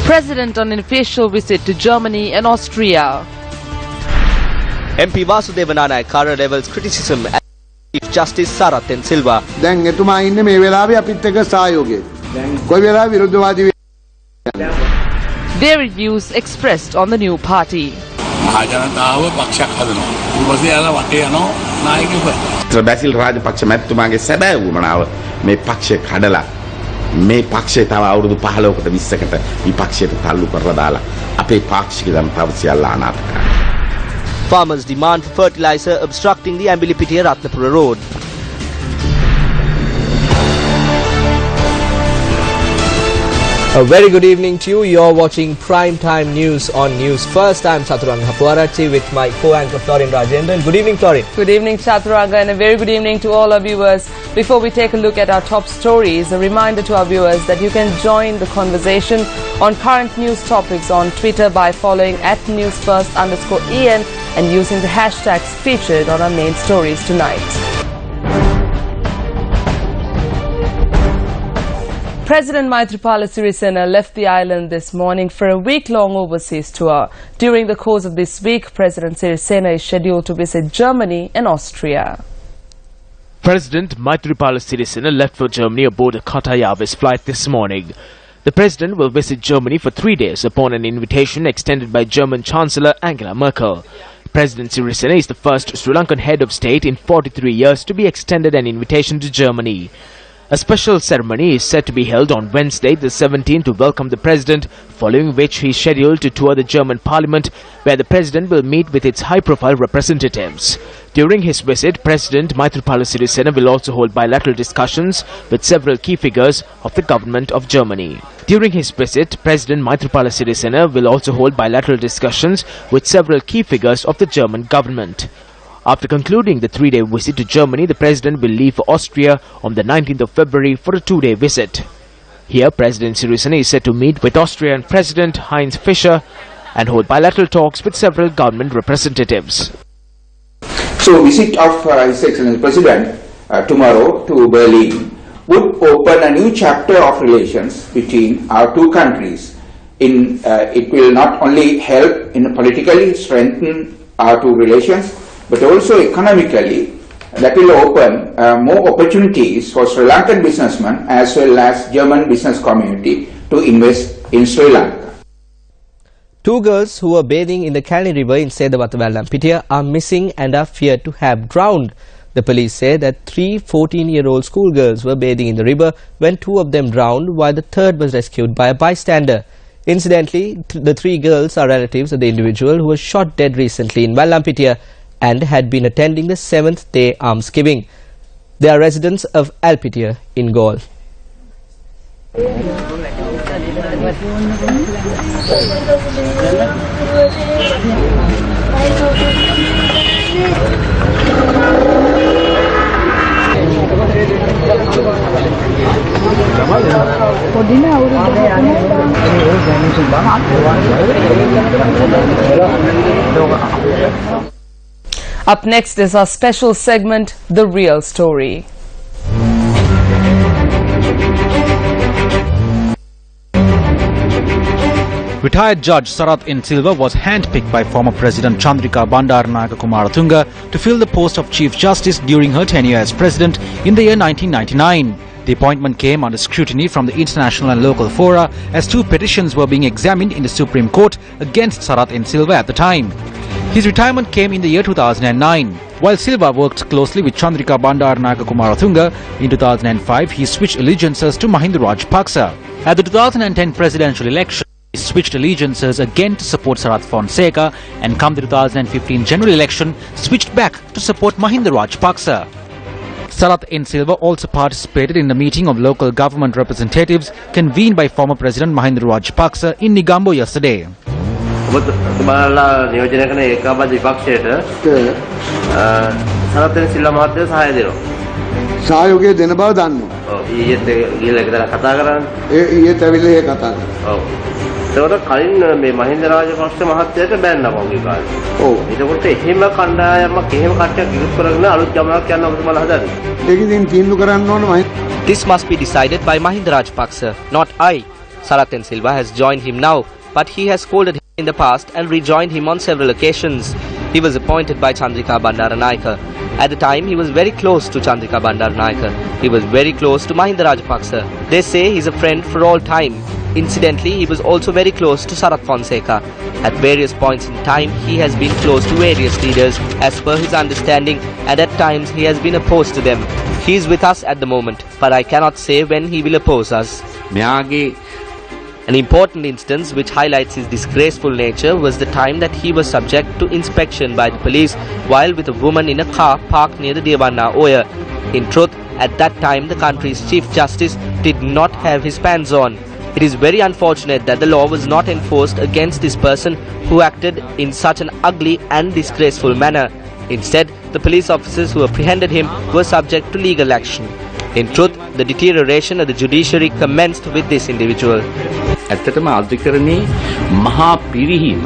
President on an official visit to Germany and Austria. MP Vasudevanana Kara levels criticism at Chief Justice Sarath and Silva. දැන් එතුමා ඉන්නේ මේ වෙලාවේ අපිත් එක්ක සහයෝගයේ. කොයි වෙලාවෙ විරුද්ධවාදී Their views expressed on the new party. මහජනතාව පක්ෂයක් හදනවා. ඊපස්සේ යාලා වටේ යනවා නායකයෙකුට. බැසිල් රාජපක්ෂ මැතිතුමාගේ සැබෑ වුමනාව මේ පක්ෂය කඩලා මේ පක්ෂය තව අවුරුදු 15කට 20කට විපක්ෂයට තල්ලු කරලා දාලා අපේ පාක්ෂික ජනතාව සියල්ල අනාථ කරනවා. Farmers demand for fertilizer obstructing the Ambilipitiya Ratnapura road. A very good evening to you. You're watching Prime Time News on Newsfirst. I'm Chaturanga Hapuarati with my co-anchor Florin Rajendran. Good evening, Florin. Good evening, Chaturanga, and a very good evening to all our viewers. Before we take a look at our top stories, a reminder to our viewers that you can join the conversation on current news topics on Twitter by following @newsfirst_en and using the hashtags featured on our main stories tonight. President Maithripala Sirisena left the island this morning for a week-long overseas tour. During the course of this week, President Sirisena is scheduled to visit Germany and Austria. President Maithripala Sirisena left for Germany aboard a Qatar Airways flight this morning. The president will visit Germany for 3 days upon an invitation extended by German Chancellor Angela Merkel. President Sirisena is the first Sri Lankan head of state in 43 years to be extended an invitation to Germany. A special ceremony is set to be held on Wednesday the 17th to welcome the president, following which he is scheduled to tour the German parliament, where the president will meet with its high-profile representatives. During his visit, President Maithripala Sirisena will also hold bilateral discussions with several key figures of the government of Germany. During his visit, President Maithripala Sirisena will also hold bilateral discussions with several key figures of the German government. After concluding the 3-day visit to Germany, the president will leave for Austria on the 19th of February for a 2-day visit. Here, President Sirisena is set to meet with Austrian President Heinz Fischer and hold bilateral talks with several government representatives. So, visit of His Excellency President tomorrow to Berlin would open a new chapter of relations between our two countries. It will not only help in politically strengthen our two relations, but also economically. That will open more opportunities for Sri Lankan businessmen as well as German business community to invest in Sri Lanka. 2 girls who were bathing in the Kalni River in Sedawatha Lanka are missing and are feared to have drowned. The police say that 3 14-year-old schoolgirls were bathing in the river when 2 of them drowned while the third was rescued by a bystander. Incidentally, the 3 girls are relatives of the individual who was shot dead recently in Vallampitiya and had been attending the 7th day almsgiving. They are residents of Alpitiya in Gaul. Up next is our special segment, The Real Story. Retired Judge Sarath N. Silva was handpicked by former President Chandrika Bandaranaike Kumaratunga to fill the post of Chief Justice during her tenure as President in the year 1999. The appointment came under scrutiny from the international and local fora as 2 petitions were being examined in the Supreme Court against Sarath N. Silva at the time. His retirement came in the year 2009. While Silva worked closely with Chandrika Bandaranaike Kumaratunga, in 2005 he switched allegiances to Mahinda Rajapaksa. At the 2010 presidential election, he switched allegiances again to support Sarath Fonseca, and come the 2015 general election, switched back to support Mahinda Rajapaksa. Sarath N. Silva also participated in the meeting of local government representatives convened by former President Mahinda Rajapaksa in Negombo yesterday. ඔබතුමාලා නියෝජනය කරන ඒකාබද්ධ විපක්ෂයට සරත් සිල්වා මහත්තයා සහාය දෙනවා. සහයෝගය දෙන බව දන්නවා. ඔව් ඊයේත් ගිහලා එකතන කතා කරන්නේ. ඊයේත් ඇවිල්ලා ඒ කතා කරා. ඔව්. ඒකට කලින් මේ මහින්ද රාජපක්ෂ මහත්තයාට බෑන්නා පොගේ කාලේ. ඔව්. ඒකකොට එහෙම කණ්ඩායමක් එහෙම කට්ටියක් ඉවත් කරගෙන අලුත් ගමනක් යන්න ඔබතුමාලා හදන්නේ. ඒකෙන් තීන්දුව කරන්න ඕන This must be decided by Mahinda Rajapaksa, not I. Sarathan Silva has joined him now, but he has scolded him in the past and rejoined him on several occasions. He was appointed by Chandrika Bandaranaike. At the time, he was very close to Chandrika Bandaranaike. He was very close to Mahinda Rajapaksa. They say he's a friend for all time. Incidentally, he was also very close to Sarath Fonseca. At various points in time, he has been close to various leaders as per his understanding, and at times he has been opposed to them. He is with us at the moment, but I cannot say when he will oppose us. An important instance which highlights his disgraceful nature was the time that he was subject to inspection by the police while with a woman in a car parked near the Devanna Oya. In truth, at that time the country's Chief Justice did not have his pants on. It is very unfortunate that the law was not enforced against this person who acted in such an ugly and disgraceful manner. Instead, the police officers who apprehended him were subject to legal action. In truth, the deterioration of the judiciary commenced with this individual. ඇත්තටම අධිකරණේ මහා පිරිහීම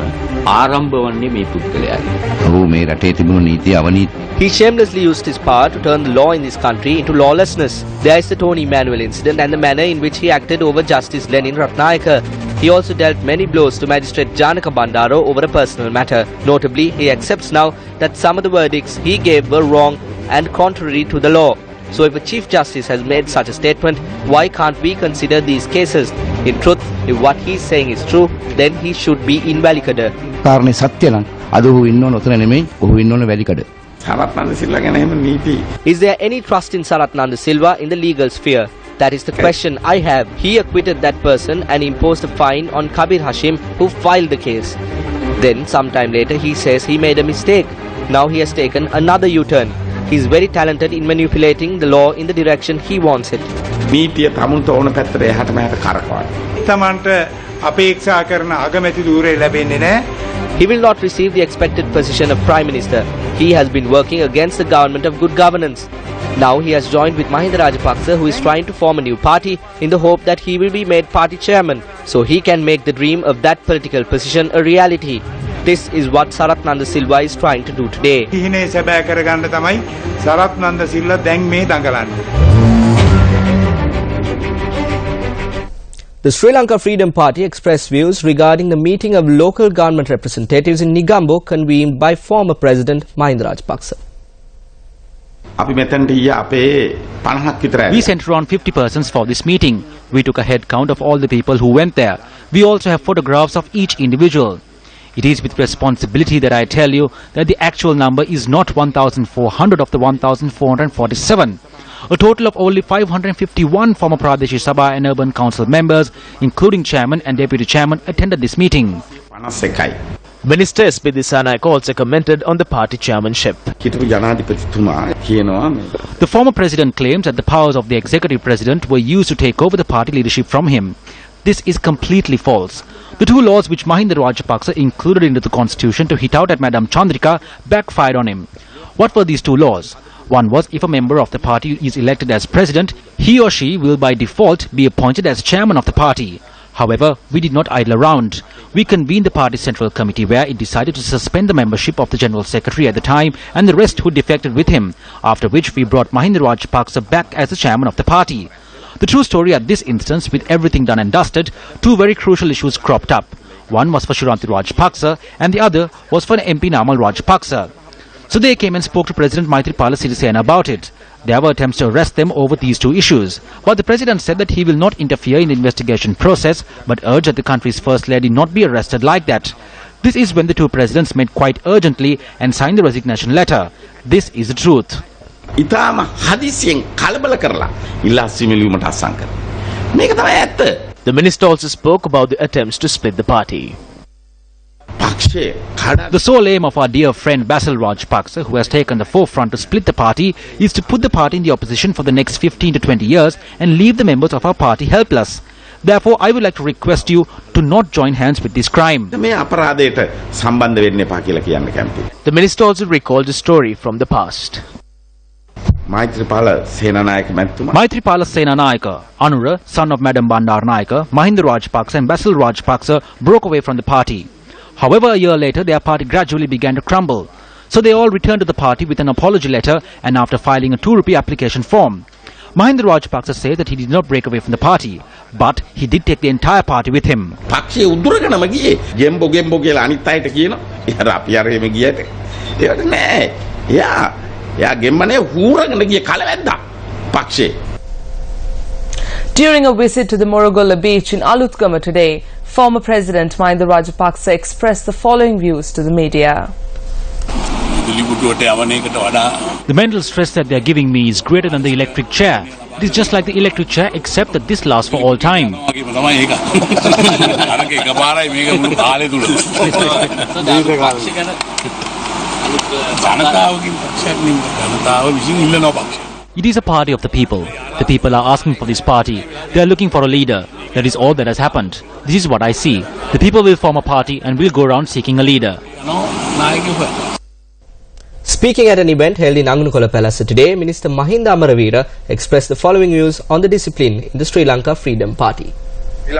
ආරම්භ වන්නේ මේ පුද්ගලයායි. ඔහු මේ රටේ තිබුණු නීති අවනීති. He shamelessly used his power to turn the law in this country into lawlessness. There is the Tony Manuel incident and the manner in which he acted over Justice Lenin Ratnayake. He also dealt many blows to Magistrate Janaka Bandaro over a personal matter. Notably, he accepts now that some of the verdicts he gave were wrong and contrary to the law. So if a Chief Justice has made such a statement, why can't we consider these cases? In truth, if what he is saying is true, then he should be invalid. කාරණේ සත්‍ය නම් අද ඔහු ඉන්න ඕන උතන නෙමෙයි ඔහු ඉන්න ඕන වැලිකඩ. සරත් නන්ද සිල්වා ගැන එහෙම නීති. Is there any trust in Sarath Nanda Silva in the legal sphere? That is the question I have. He acquitted that person and imposed a fine on Kabir Hashim who filed the case. Then sometime later he says he made a mistake. Now he has taken another U-turn. He is very talented in manipulating the law in the direction he wants it. නීතිය තමුන්ට ඕන පැත්තට එහාට මෙහාට කරකවන්න. තමන්ට අපේක්ෂා කරන අගමැති ධූරය ලැබෙන්නේ නැහැ. He will not receive the expected position of Prime Minister. He has been working against the government of good governance. Now he has joined with Mahinda Rajapaksa, who is trying to form a new party in the hope that he will be made party chairman, so he can make the dream of that political position a reality. This is what Sarath Nanda Silva is trying to do today. හිනේ සැබෑ කරගන්න තමයි සරත් නන්ද සිල්වා දැන් මේ දඟලන්නේ. The Sri Lanka Freedom Party expressed views regarding the meeting of local government representatives in Negombo convened by former President Mahinda Rajapaksa. We sent around 50 persons for this meeting. We took a head count of all the people who went there. We also have photographs of each individual. It is with responsibility that I tell you that the actual number is not 1,400 of the 1,447. A total of only 551 former Pradesh Sabha and Urban Council members, including chairman and deputy chairman, attended this meeting. Minister S.P. Dissanayake also commented on the party chairmanship. The former president claims that the powers of the executive president were used to take over the party leadership from him. This is completely false. The two laws which Mahinda Rajapaksa included into the constitution to hit out at Madam Chandrika backfired on him. What were these two laws? One was if a member of the party is elected as president, he or she will by default be appointed as chairman of the party. However, we did not idle around. We convened the party central committee where it decided to suspend the membership of the general secretary at the time and the rest who defected with him, after which we brought Mahinda Rajapaksa back as the chairman of the party. The true story at this instance, with everything done and dusted, two very crucial issues cropped up. One was for Shuranti Rajapaksa and the other was for MP Namal Rajapaksa. So they came and spoke to President Maitripala Sirisena about it. There were attempts to arrest them over these two issues. But the president said that he will not interfere in the investigation process, but urged that the country's first lady not be arrested like that. This is when the two presidents met quite urgently and signed the resignation letter. This is the truth. ඉතාම හදිසියෙන් කලබල කරලා ඉල්ලා සිමෙලියුමට අසං කර. මේක තමයි ඇත්ත. The minister also spoke about the attempts to split the party. The sole aim of our dear friend Basil Rajapaksa, who has taken the forefront to split the party, is to put the party in the opposition for the next 15 to 20 years and leave the members of our party helpless. Therefore, I would like to request you to not join hands with this crime. මේ අපරාධයට සම්බන්ධ වෙන්න එපා කියලා කියන්න කැමතියි. The minister also recalled a story from the past. Maithripala Senanayake මැතිතුමා Maitripala Senanayaka, Anura, son of Madam Bandaranaike, Mahinda Rajapaksa and Basil Rajapaksa broke away from the party. However, a year later, their party gradually began to crumble. So they all returned to the party with an apology letter and after filing a 2 rupee application form. Mahinda Rajapaksa said that he did not break away from the party, but he did take the entire party with him. පක්ෂයේ උදුරගෙනම ගියේ ගෙම්බෝ කියලා අනිත් අයට කියනවා. එයාට අපි අර එහෙම ගියට ඒකට නෑ. එයා ගෙම්බනේ හූරගෙන ගිය කලවැද්දා පක්ෂේ. During a visit to the Morogola beach in Alutkama today, former President Mahinda Rajapaksa expressed the following views to the media. The mental stress that they are giving me is greater than the electric chair. It is just like the electric chair except that this lasts for all time. It is a party of the people. The people are asking for this party. They are looking for a leader. That is all that has happened. This is what I see. The people will form a party and will go around seeking a leader. Speaking at an event held in Anganukola Palace today, Minister Mahinda Amaravira expressed the following views on the discipline in the Sri Lanka Freedom Party. The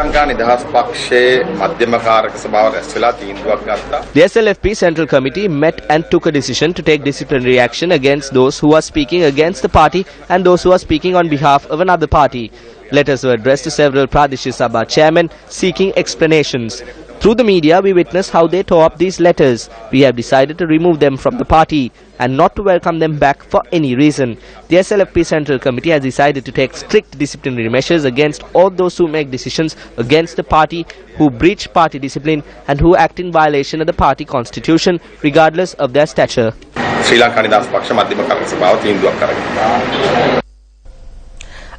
SLFP Central Committee met and took a decision to take disciplinary action against those who are speaking against the party and those who are speaking on behalf of another party. Letters were addressed to several Pradesh Sabha chairmen seeking explanations. Through the media, we witnessed how they tore up these letters. We have decided to remove them from the party and not to welcome them back for any reason. The SLFP Central Committee has decided to take strict disciplinary measures against all those who make decisions against the party, who breach party discipline and who act in violation of the party constitution, regardless of their stature.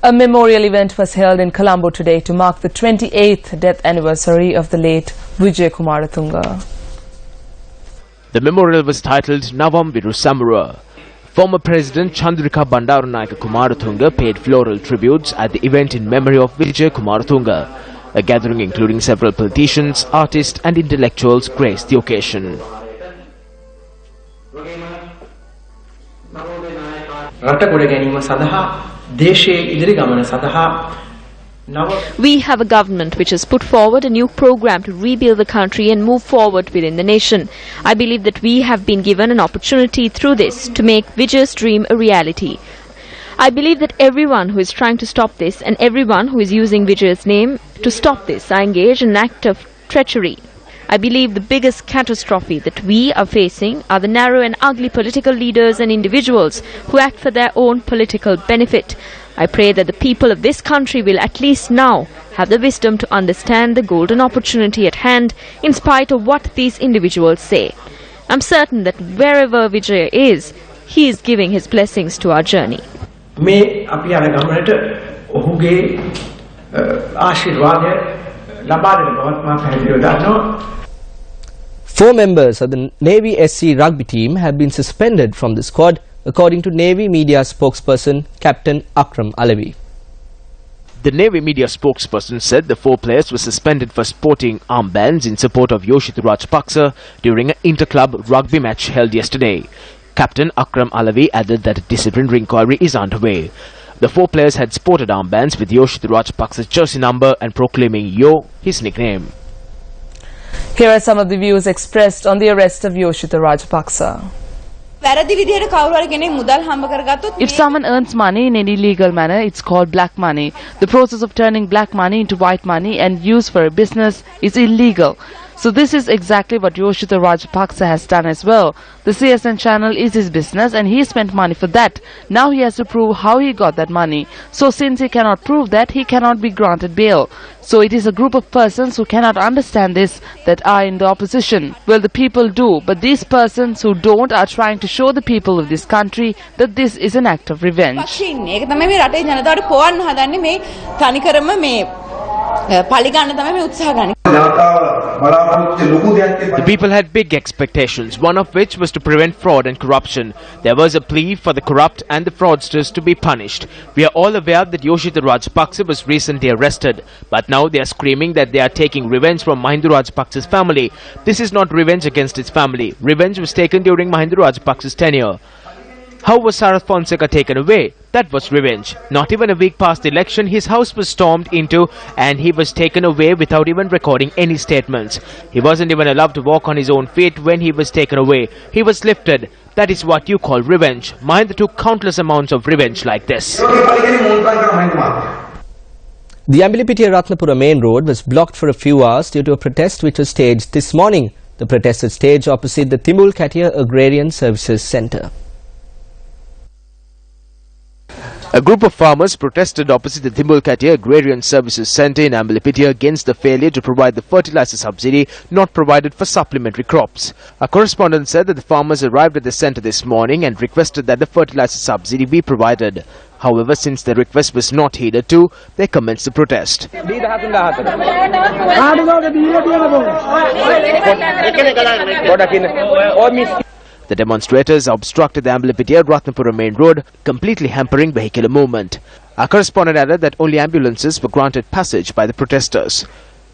A memorial event was held in Colombo today to mark the 28th death anniversary of the late Vijay Kumaratunga. The memorial was titled Navam Virusamura. Former President Chandrika Bandaranaike Kumaratunga paid floral tributes at the event in memory of Vijay Kumaratunga. A gathering including several politicians, artists and intellectuals graced the occasion. We have a government which has put forward a new program to rebuild the country and move forward within the nation. I believe that we have been given an opportunity through this to make Vijay's dream a reality. I believe that everyone who is trying to stop this and everyone who is using Vijay's name to stop this are engaged in an act of treachery. I believe the biggest catastrophe that we are facing are the narrow and ugly political leaders and individuals who act for their own political benefit. I pray that the people of this country will at least now have the wisdom to understand the golden opportunity at hand in spite of what these individuals say. I'm certain that wherever Vijay is, he is giving his blessings to our journey. Four members of the Navy SC rugby team have been suspended from the squad, according to Navy media spokesperson Captain Akram Alavi. The Navy media spokesperson said the 4 players were suspended for sporting armbands in support of Yoshithu Rajapaksa during an inter-club rugby match held yesterday. Captain Akram Alavi added that a disciplinary inquiry is underway. The 4 players had sported armbands with Yoshithu Rajapaksa's jersey number and proclaiming Yo his nickname. Here are some of the views expressed on the arrest of Yoshithu Rajapaksa. If someone earns money in any illegal manner, it's called black money. The process of turning black money into white money and use for a business is illegal. So this is exactly what Yoshithu Rajapaksa has done as well. The CSN channel is his business and he spent money for that. Now he has to prove how he got that money. So since he cannot prove that, he cannot be granted bail. So it is a group of persons who cannot understand this that are in the opposition. Well, the people do, but these persons who don't are trying to show the people of this country that this is an act of revenge. පලිගන්න තමයි මේ උත්සාහ ගන්නේ. The people had big expectations, one of which was to prevent fraud and corruption. There was a plea for the corrupt and the fraudsters to be punished. We are all aware that Yoshida Rajapaksa was recently arrested, but now they are screaming that they are taking revenge from Mahinda Rajapaksa's family. This is not revenge against his family. Revenge was taken during Mahinda Rajapaksa's tenure. How was Sarath Fonseca taken away? That was revenge. Not even a week past the election, his house was stormed into and he was taken away without even recording any statements. He wasn't even allowed to walk on his own feet when he was taken away. He was lifted. That is what you call revenge. Mahinda took countless amounts of revenge like this. The Ambulipitiya Ratnapura main road was blocked for a few hours due to a protest which was staged this morning. The protest was staged opposite the Timbul Katia Agrarian Services Centre. A group of farmers protested opposite the Timbul Katia Agrarian Services Centre in Ambulipitiya against the failure to provide the fertilizer subsidy not provided for supplementary crops. A correspondent said that the farmers arrived at the centre this morning and requested that the fertilizer subsidy be provided. However, since their request was not heeded to, they commenced the protest. The demonstrators obstructed the Ambulipitiya Ratnapura main road, completely hampering vehicular movement. Our correspondent added that only ambulances were granted passage by the protesters.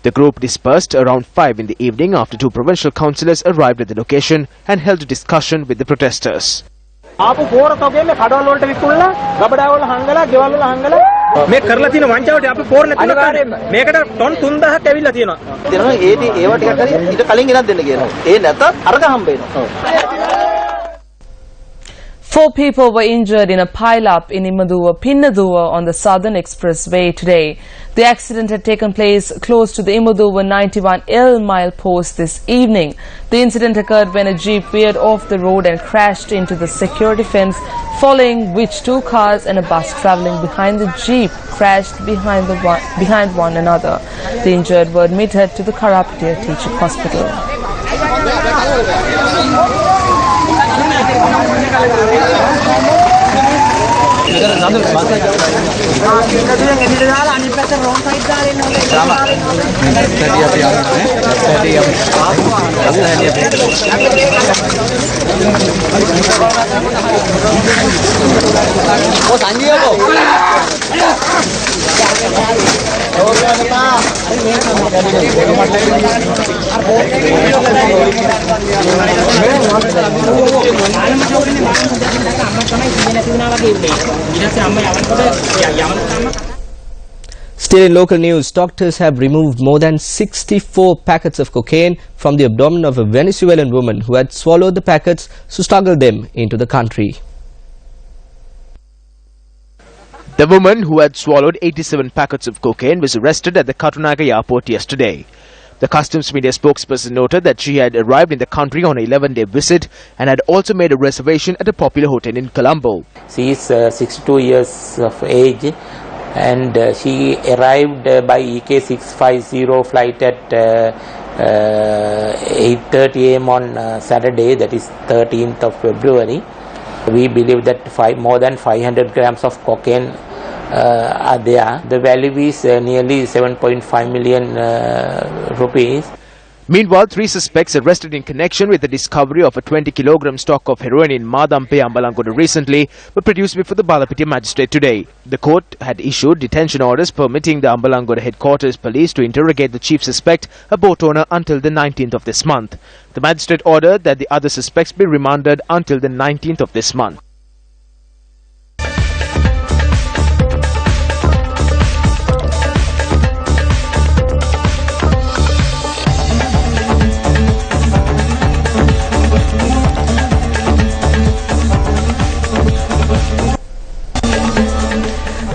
The group dispersed around 5 in the evening after 2 provincial councillors arrived at the location and held a discussion with the protesters. ආපු පෝර තෝගේ මේ කඩවල වලට විකුණලා ගබඩාවල හංගලා ගෙවල් වල හංගලා මේ කරලා තියෙන වංචාවට අපි පෝර නැතුව මේකට टन 3000ක් ඇවිල්ලා තියෙනවා. දෙනවා ඒව ටිකක් හරි ඊට කලින් ගෙනත් දෙන්න කියනවා. ඒ නැතත් අරග හම්බ වෙනවා. 4 people were injured in a pile-up in Imaduwa, Pinnaduwa on the Southern Expressway today. The accident had taken place close to the Imaduwa 91L mile post this evening. The incident occurred when a jeep veered off the road and crashed into the security fence, following which 2 cars and a bus travelling behind the jeep crashed behind one another. The injured were admitted to the Karapitiya Teaching Hospital. Still in local news, doctors have removed more than 64 packets of cocaine from the abdomen of a Venezuelan woman who had swallowed the packets to smuggle them into the country. The woman who had swallowed 87 packets of cocaine was arrested at the Katunaga airport yesterday. The customs media spokesperson noted that she had arrived in the country on an 11-day visit and had also made a reservation at a popular hotel in Colombo. She is 62 years of age and she arrived by EK 650 flight at 8:30 am on Saturday, that is 13th of February. We believe that more than 500 grams of cocaine are there. The value is nearly 7.5 million rupees. Meanwhile, 3 suspects arrested in connection with the discovery of a 20-kilogram stock of heroin in Madampe, Ambalangoda recently were produced before the Balapitiya magistrate today. The court had issued detention orders permitting the Ambalangoda headquarters police to interrogate the chief suspect, a boat owner, until the 19th of this month. The magistrate ordered that the other suspects be remanded until the 19th of this month.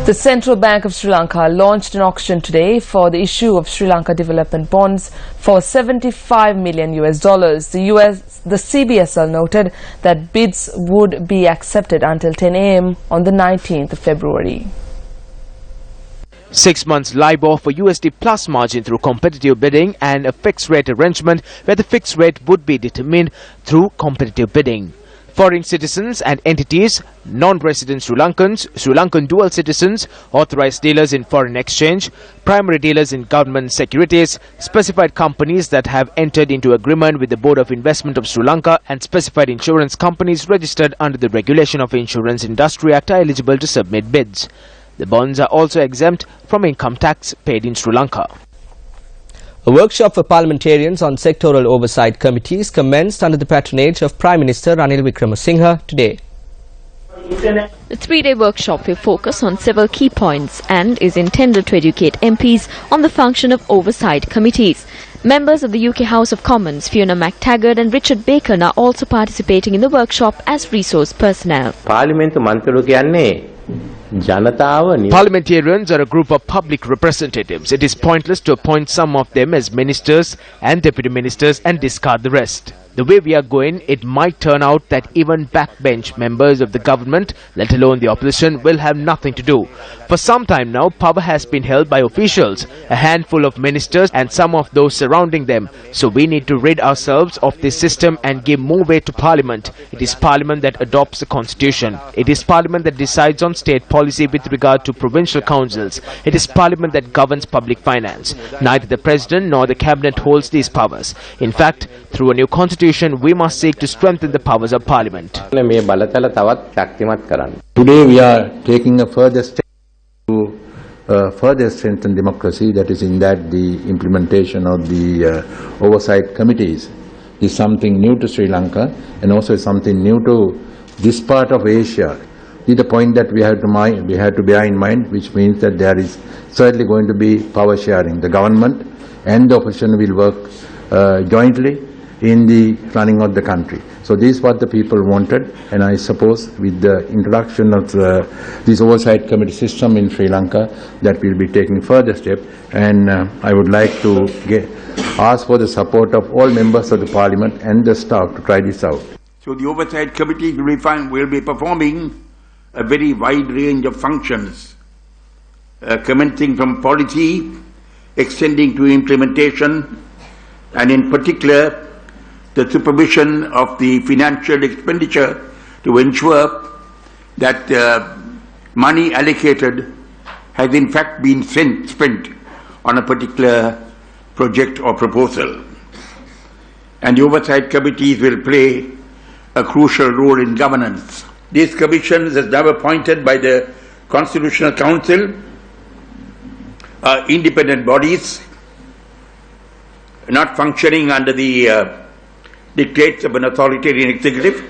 The Central Bank of Sri Lanka launched an auction today for the issue of Sri Lanka development bonds for $75 million. The CBSL noted that bids would be accepted until 10 a.m. on the 19th of February. 6 months LIBOR for USD plus margin through competitive bidding and a fixed rate arrangement where the fixed rate would be determined through competitive bidding. Foreign citizens and entities, non-resident Sri Lankans, Sri Lankan dual citizens, authorized dealers in foreign exchange, primary dealers in government securities, specified companies that have entered into agreement with the Board of Investment of Sri Lanka, and specified insurance companies registered under the Regulation of Insurance Industry Act are eligible to submit bids. The bonds are also exempt from income tax paid in Sri Lanka. A workshop for parliamentarians on sectoral oversight committees commenced under the patronage of Prime Minister Ranil Wickremesinghe today. The three-day workshop will focus on several key points and is intended to educate MPs on the function of oversight committees. Members of the UK House of Commons, Fiona McTaggart and Richard Bacon, are also participating in the workshop as resource personnel. Parliamentarians are a group of public representatives. It is pointless to appoint some of them as ministers and deputy ministers and discard the rest. The way we are going, it might turn out that even backbench members of the government, let alone the opposition, will have nothing to do. For some time now, power has been held by officials, a handful of ministers and some of those surrounding them. So we need to rid ourselves of this system and give more weight to Parliament. It is Parliament that adopts the Constitution. It is Parliament that decides on state policy with regard to provincial councils. It is Parliament that governs public finance. Neither the President nor the Cabinet holds these powers. In fact, through a new Constitution, we must seek to strengthen the powers of Parliament. Today we are taking a further step to further strengthen democracy, that is in that the implementation of the oversight committees is something new to Sri Lanka and also something new to this part of Asia. This is the point that we have to bear in mind, which means that there is certainly going to be power sharing. The government and the opposition will work jointly in the running of the country. So this is what the people wanted, and I suppose with the introduction of this oversight committee system in Sri Lanka, that will be taking further step, and I would like to ask for the support of all members of the Parliament and the staff to try this out. So the oversight committee will be performing a very wide range of functions, commencing from policy, extending to implementation, and in particular the supervision of the financial expenditure to ensure that money allocated has in fact been spent on a particular project or proposal. And the oversight committees will play a crucial role in governance. These commissions, as now appointed by the Constitutional Council, are independent bodies, not functioning under the dictates of an authoritarian executive.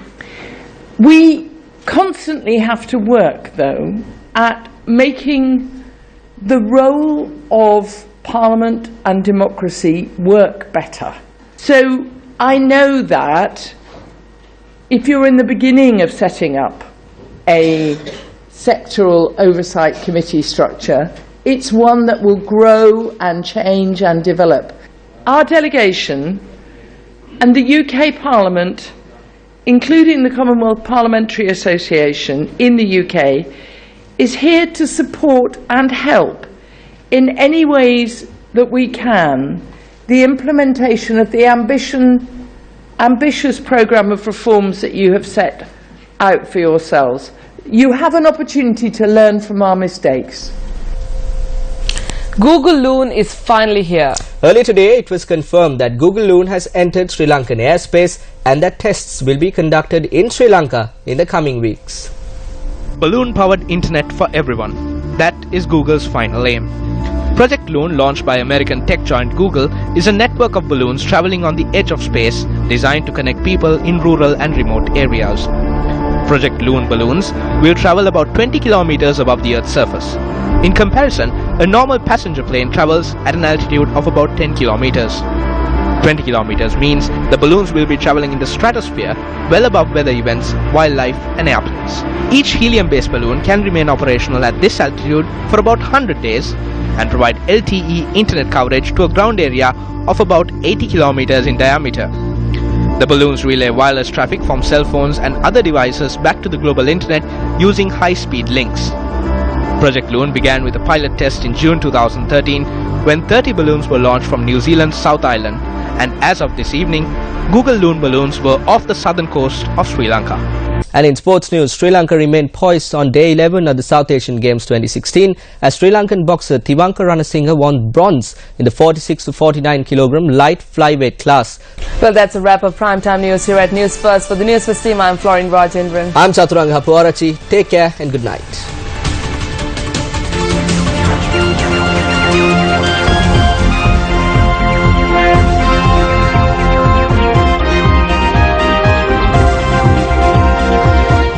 We constantly have to work, though, at making the role of Parliament and democracy work better. So I know that if you're in the beginning of setting up a sectoral oversight committee structure, it's one that will grow and change and develop. Our delegation and the UK Parliament, including the Commonwealth Parliamentary Association in the UK, is here to support and help in any ways that we can the implementation of the ambitious programme of reforms that you have set out for yourselves. You have an opportunity to learn from our mistakes. Google Loon is finally here. Earlier today, it was confirmed that Google Loon has entered Sri Lankan airspace and that tests will be conducted in Sri Lanka in the coming weeks. Balloon-powered internet for everyone. That is Google's final aim. Project Loon, launched by American tech giant Google, is a network of balloons traveling on the edge of space designed to connect people in rural and remote areas. Project Loon balloons will travel about 20 kilometers above the Earth's surface. In comparison, a normal passenger plane travels at an altitude of about 10 kilometers. 20 kilometers means the balloons will be traveling in the stratosphere, well above weather events, wildlife and airplanes. Each helium-based balloon can remain operational at this altitude for about 100 days and provide LTE internet coverage to a ground area of about 80 kilometers in diameter. The balloons relay wireless traffic from cell phones and other devices back to the global internet using high-speed links. Project Loon began with a pilot test in June 2013 when 30 balloons were launched from New Zealand's South Island, and as of this evening, Google Loon balloons were off the southern coast of Sri Lanka. And in sports news, Sri Lanka remained poised on day 11 of the South Asian Games 2016 as Sri Lankan boxer Tivanka Ranasinghe won bronze in the 46 to 49 kilogram light flyweight class. Well, that's a wrap of primetime news here at News First. For the News First team, I'm Florine Rajendran. I'm Chaturanga Hapuarachi. Take care and good night.